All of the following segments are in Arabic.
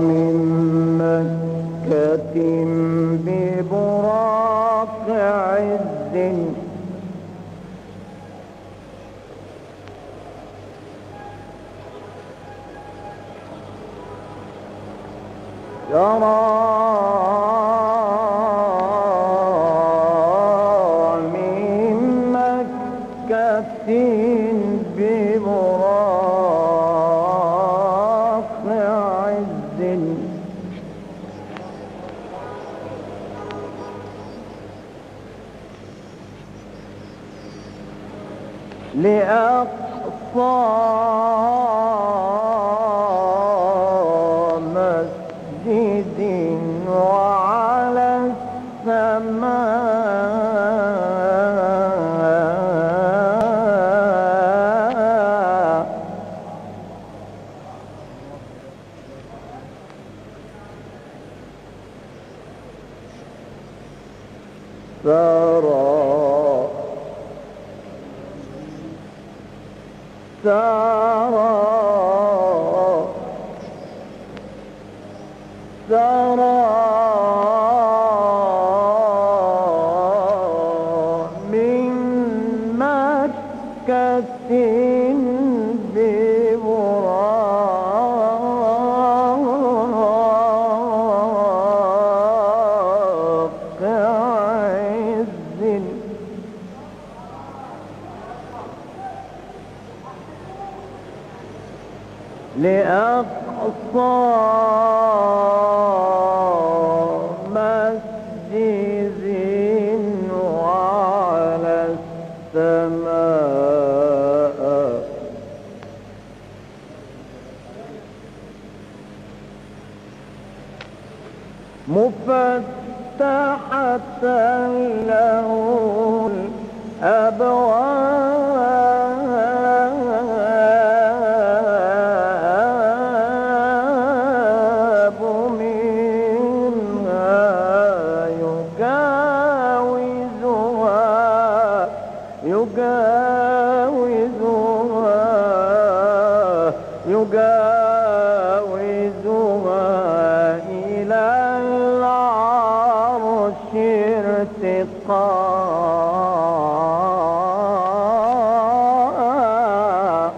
من مكة ببراق عز يرى من مكة ببراق عز لأقصى مسجد وعلى السماء سرى من مكة ببراق عز لأقصى مسجد وعلى السماء مفتحة له الأبواب منها يجاوزها إلى العرش ارتقاء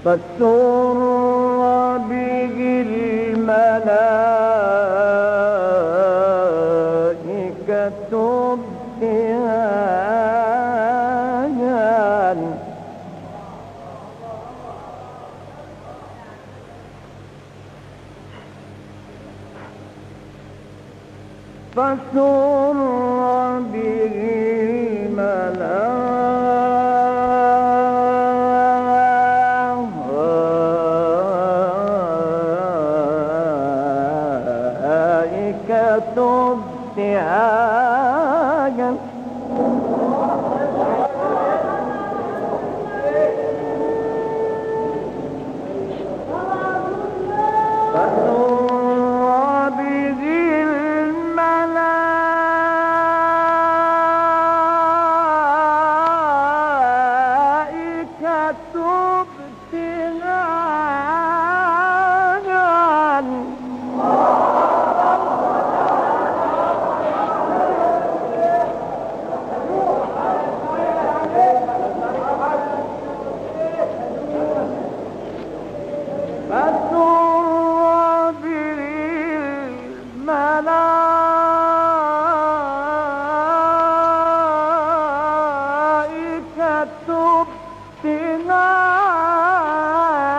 فسر به الملائكة ابتهاجا فسر به الملائكة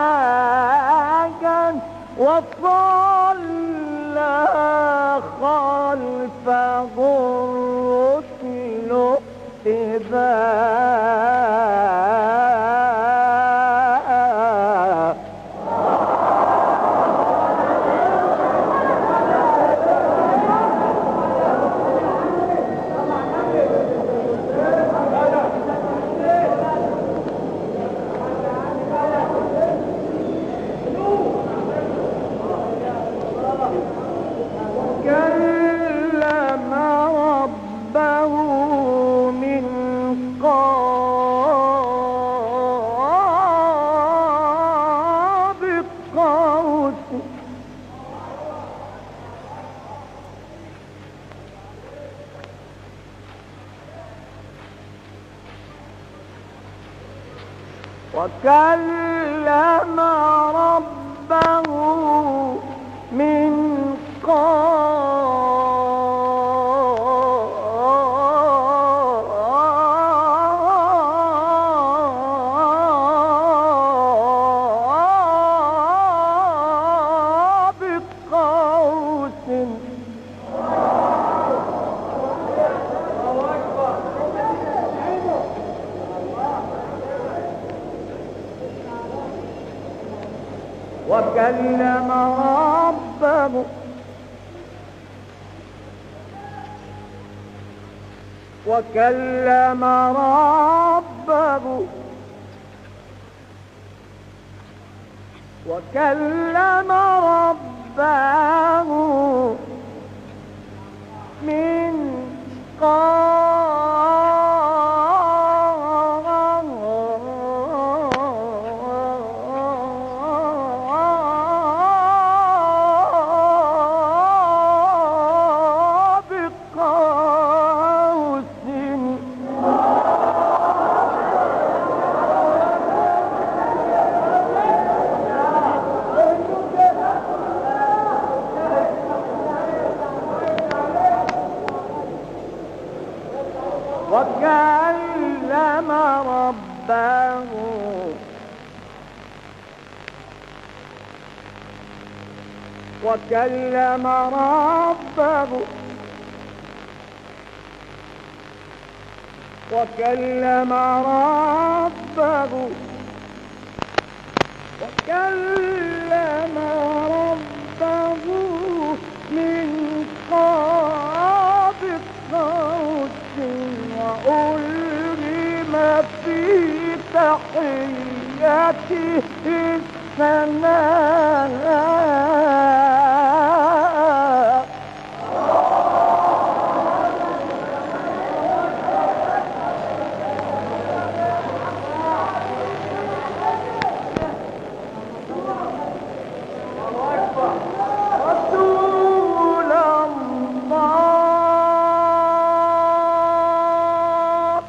ابتهاجا وصلى خلفه الرسل اتباعا وكلم ربه من قاب قوس. وكلم ربه وكلم ربه وكلم ربه من وكلم ربه وكلم ربه وكلم ربه وكلم ربه من قاب قوس. وألهم في تحيته السماء. رسول الله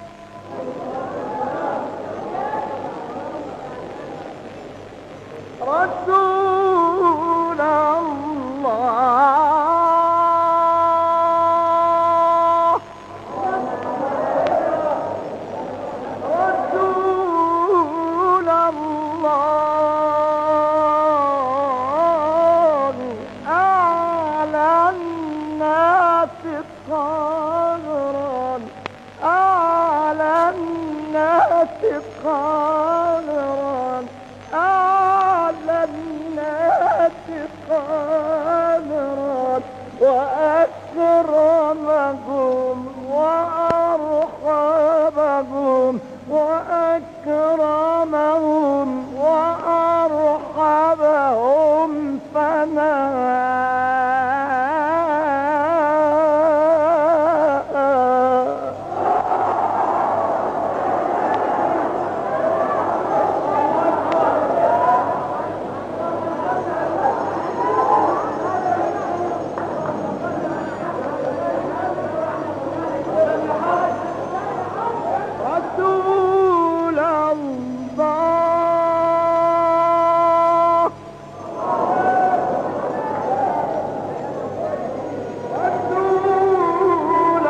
رسول الله رسول الله أعلى الناس قدرا أعلى الناس قدرا أعلى الناس قدرا وأكرمهم وأرحبهم وأكرمهم وأرحبهم فما رسول الله رسول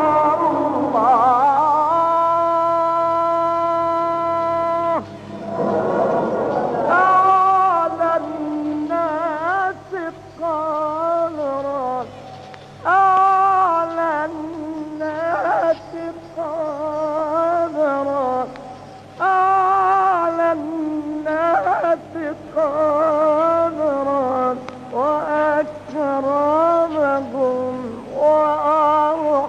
الله أعلى الناس قدرا أعلى الناس قدرا أعلى الناس قدرا وأكرمهم وأرحبهم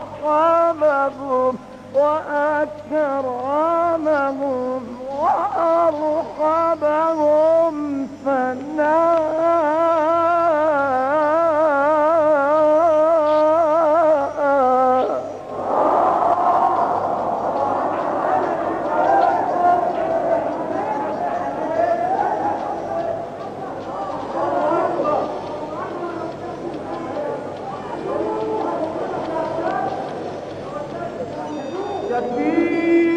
وأكرمهم وأرحبهم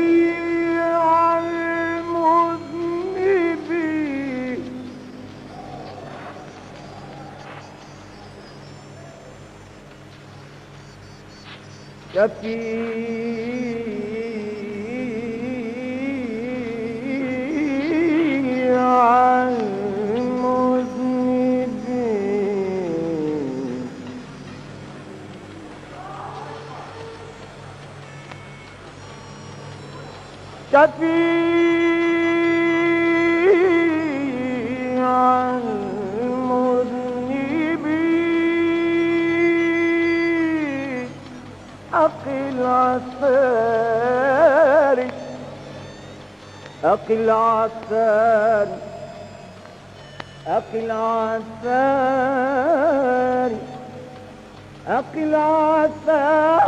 شفيع المذنبين شفيع المذنبين شفيع المذنبين أقل عثاري أقل عثاري أقل عثاري أقل عثاري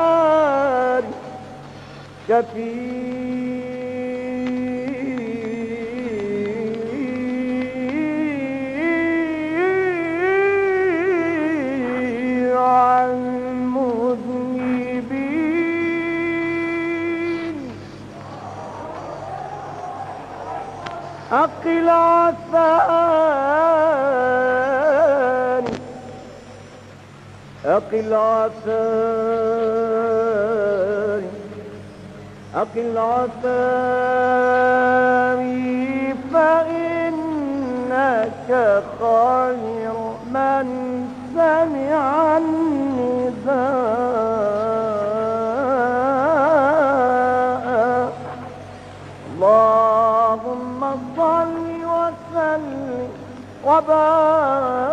شفيع المذنبين أقل عثاري أقل عثاري أقل عثاري فإنك خير من سمع النداء اللهم صل وسلم وبارك